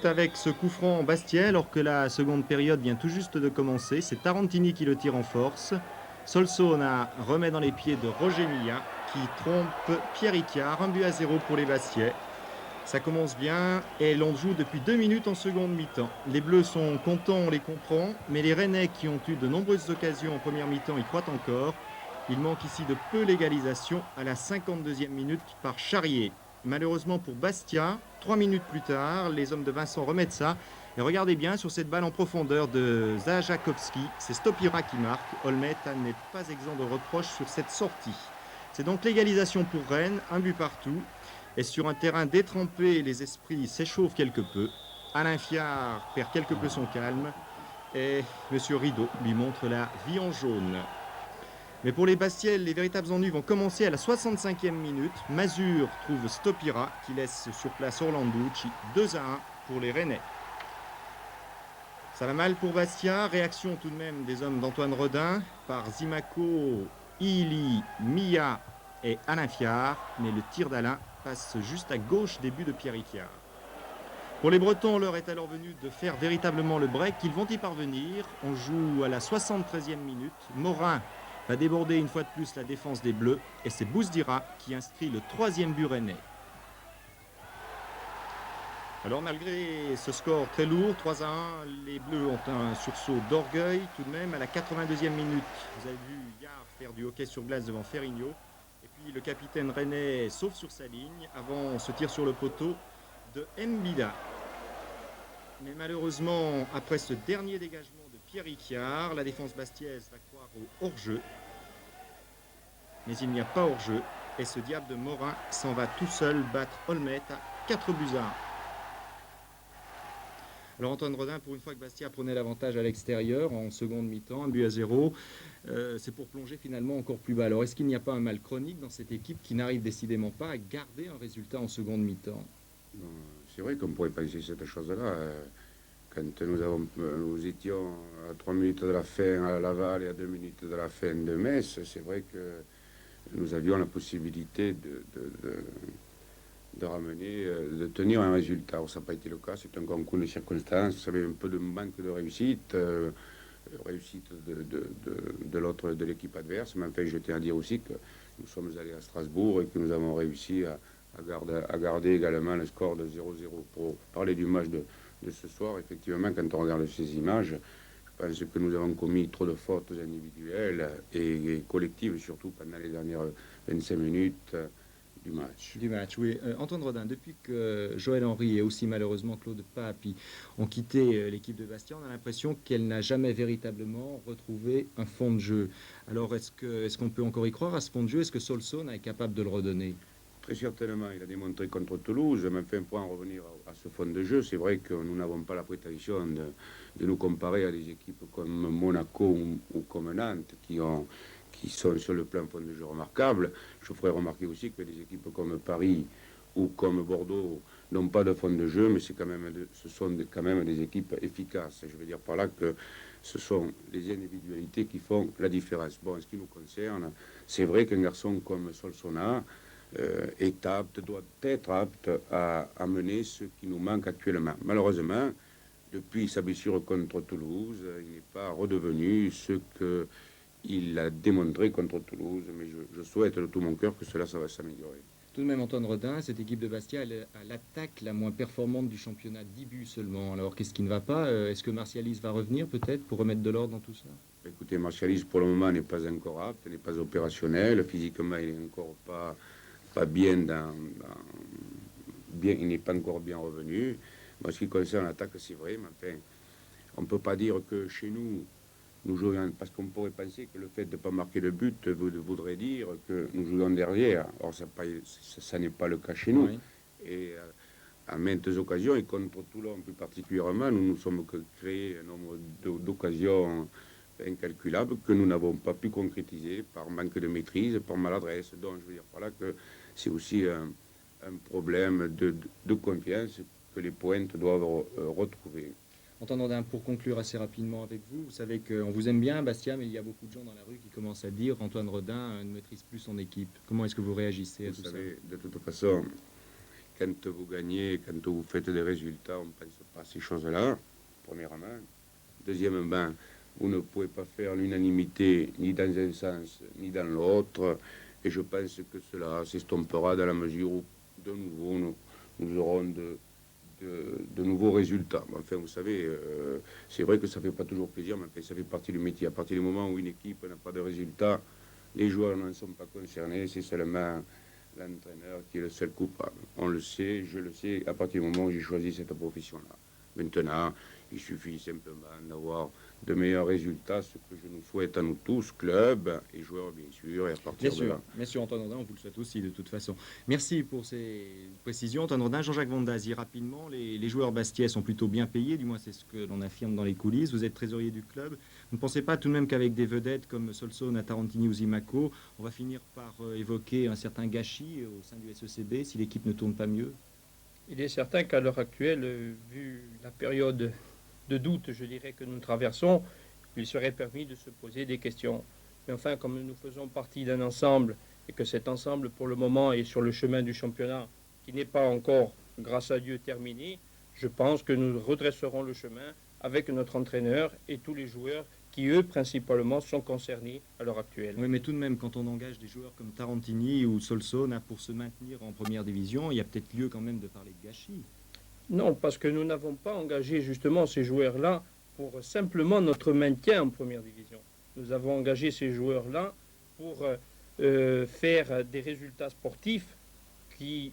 juste avec ce coup franc Bastia, alors que la seconde période vient tout juste de commencer. C'est Tarantini qui le tire en force. Solsona remet dans les pieds de Roger Milla, qui trompe Pierre Ricard. 1-0 pour les Bastiais. Ça commence bien et l'on joue depuis 2 minutes en seconde mi-temps. Les Bleus sont contents, on les comprend, mais les Rennais qui ont eu de nombreuses occasions en première mi-temps y croient encore. Il manque ici de peu l'égalisation à la 52e minute par Charrier. Malheureusement pour Bastia, 3 minutes plus tard, les hommes de Vincent remettent ça. Et regardez bien sur cette balle en profondeur de Zajakovski, c'est Stopira qui marque. Olmet n'est pas exempt de reproches sur cette sortie. C'est donc l'égalisation pour Rennes, un but partout. Et sur un terrain détrempé, les esprits s'échauffent quelque peu. Alain Fiard perd quelque peu son calme. Et M. Rideau lui montre la vie en jaune. Mais pour les Bastiais, les véritables ennuis vont commencer à la 65e minute. Mazur trouve Stopira qui laisse sur place Orlanducci. 2-1 pour les Rennais. Ça va mal pour Bastia. Réaction tout de même des hommes d'Antoine Redin par Zimaco, Ili, Mia et Alain Fiard. Mais le tir d'Alain passe juste à gauche des buts de Pierre Ricard. Pour les Bretons, l'heure est alors venue de faire véritablement le break. Ils vont y parvenir. On joue à la 73e minute. Morin va déborder une fois de plus la défense des Bleus. Et c'est Bouzdira qui inscrit le 3e but rennais. Alors malgré ce score très lourd, 3-1, les Bleus ont un sursaut d'orgueil tout de même. À la 82e minute, vous avez vu Yard faire du hockey sur glace devant Ferrigno. Et puis le capitaine rennais sauve sur sa ligne avant ce tir sur le poteau de Mbida. Mais malheureusement, après ce dernier dégagement de Pierre Ricard, la défense bastiaise va croire au hors-jeu. Mais il n'y a pas hors-jeu. Et ce diable de Morin s'en va tout seul battre Olmet à 4 buts à 1. Alors Antoine Rodin, pour une fois que Bastia prenait l'avantage à l'extérieur en seconde mi-temps, 1-0, c'est pour plonger finalement encore plus bas. Alors est-ce qu'il n'y a pas un mal chronique dans cette équipe qui n'arrive décidément pas à garder un résultat en seconde mi-temps? C'est vrai qu'on pourrait penser cette chose-là. Quand nous étions à 3 minutes de la fin à Laval et à 2 minutes de la fin de Metz, c'est vrai que nous avions la possibilité de ramener, de tenir un résultat. Alors, ça n'a pas été le cas, c'est un concours de circonstances. Vous savez, un peu de manque de réussite, réussite de l'équipe adverse. Mais enfin, je tiens à dire aussi que nous sommes allés à Strasbourg et que nous avons réussi à garder également le score de 0-0. Pour parler du match de ce soir, effectivement, quand on regarde ces images, je pense que nous avons commis trop de fautes individuelles et collectives, surtout pendant les dernières 25 minutes du match. Du match, oui. Antoine Rodin, depuis que Joël Henry et aussi malheureusement Claude Papi ont quitté l'équipe de Bastia, on a l'impression qu'elle n'a jamais véritablement retrouvé un fond de jeu. Alors est-ce qu'on peut encore y croire à ce fond de jeu? Est-ce que Solsona est capable de le redonner? Très certainement, il a démontré contre Toulouse, mais enfin, pour en revenir à ce fond de jeu, c'est vrai que nous n'avons pas la prétention de nous comparer à des équipes comme Monaco ou comme Nantes qui sont sur le plan fond de jeu remarquable. Je ferai remarquer aussi que des équipes comme Paris ou comme Bordeaux n'ont pas de fond de jeu, mais ce sont quand même des équipes efficaces. Je veux dire par là que ce sont les individualités qui font la différence. Bon, en ce qui nous concerne, c'est vrai qu'un garçon comme Solsona doit être apte à mener ce qui nous manque actuellement. Malheureusement, depuis sa blessure contre Toulouse, il n'est pas redevenu ce qu'il a démontré contre Toulouse, mais je souhaite de tout mon cœur que ça va s'améliorer. Tout de même, Antoine Rodin, cette équipe de Bastia a l'attaque la moins performante du championnat, 10 buts seulement. Alors qu'est-ce qui ne va pas? Est-ce que Martialis va revenir peut-être pour remettre de l'ordre dans tout ça? Écoutez, Martialis pour le moment n'est pas encore apte, n'est pas opérationnel, physiquement il n'est encore pas bien bien, il n'est pas encore bien revenu. En ce qui concerne l'attaque, c'est vrai, mais enfin, on ne peut pas dire que chez nous jouons, parce qu'on pourrait penser que le fait de ne pas marquer le but voudrait dire que nous jouons derrière. Or, ça n'est pas le cas chez nous. Oui. Et à maintes occasions, et contre Toulon plus particulièrement, nous nous sommes créés un nombre d'occasions incalculables que nous n'avons pas pu concrétiser par manque de maîtrise, par maladresse. Donc, je veux dire par là que c'est aussi un problème de confiance que les pointes doivent retrouver. Antoine Rodin, pour conclure assez rapidement avec vous, vous savez qu'on vous aime bien, Bastia, mais il y a beaucoup de gens dans la rue qui commencent à dire Antoine Rodin ne maîtrise plus son équipe. Comment est-ce que vous réagissez à Vous tout ça? savez, de toute façon, quand vous gagnez, quand vous faites des résultats, on ne pense pas à ces choses-là, premièrement. Deuxièmement, vous ne pouvez pas faire l'unanimité ni dans un sens ni dans l'autre. Et je pense que cela s'estompera dans la mesure où, de nouveau, nous aurons de nouveaux résultats. Enfin, vous savez, c'est vrai que ça ne fait pas toujours plaisir, mais ça fait partie du métier. À partir du moment où une équipe n'a pas de résultats, les joueurs n'en sont pas concernés, c'est seulement l'entraîneur qui est le seul coupable. On le sait, je le sais, à partir du moment où j'ai choisi cette profession-là. Maintenant, il suffit simplement d'avoir de meilleurs résultats, ce que je nous souhaite à nous tous, club et joueurs bien sûr, et à partir de là. Bien sûr, Antoine Rodin, on vous le souhaite aussi de toute façon. Merci pour ces précisions, Antoine Rodin. Jean-Jacques Vondazy, rapidement, les joueurs bastiais sont plutôt bien payés, du moins c'est ce que l'on affirme dans les coulisses. Vous êtes trésorier du club. Vous ne pensez pas tout de même qu'avec des vedettes comme Solson, Tarantini ou Zimaco, on va finir par évoquer un certain gâchis au sein du SECB si l'équipe ne tourne pas mieux? Il est certain qu'à l'heure actuelle, vu la période de doute, je dirais, que nous traversons, il serait permis de se poser des questions. Mais enfin, comme nous faisons partie d'un ensemble et que cet ensemble, pour le moment, est sur le chemin du championnat, qui n'est pas encore, grâce à Dieu, terminé, je pense que nous redresserons le chemin avec notre entraîneur et tous les joueurs qui, eux, principalement, sont concernés à l'heure actuelle. Oui, mais tout de même, quand on engage des joueurs comme Tarantini ou Solson pour se maintenir en première division, il y a peut-être lieu quand même de parler de gâchis. Non, parce que nous n'avons pas engagé justement ces joueurs-là pour simplement notre maintien en première division. Nous avons engagé ces joueurs-là pour faire des résultats sportifs qui,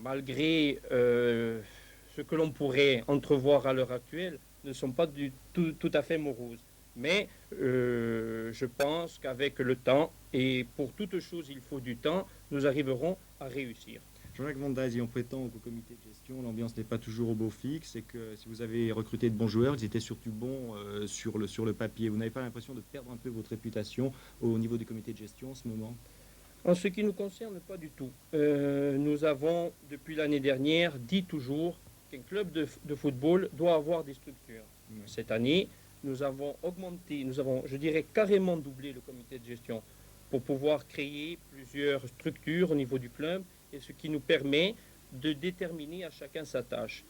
malgré ce que l'on pourrait entrevoir à l'heure actuelle, ne sont pas tout à fait moroses. Mais je pense qu'avec le temps, et pour toute chose il faut du temps, nous arriverons à réussir. Jean-Jacques Vondazy, on prétend qu'au comité de gestion, l'ambiance n'est pas toujours au beau fixe et que si vous avez recruté de bons joueurs, ils étaient surtout bons sur le papier. Vous n'avez pas l'impression de perdre un peu votre réputation au niveau du comité de gestion en ce moment? En ce qui nous concerne, pas du tout. Nous avons, depuis l'année dernière, dit toujours qu'un club de football doit avoir des structures. Cette année, nous avons augmenté, nous avons, je dirais, carrément doublé le comité de gestion pour pouvoir créer plusieurs structures au niveau du club et ce qui nous permet de déterminer à chacun sa tâche.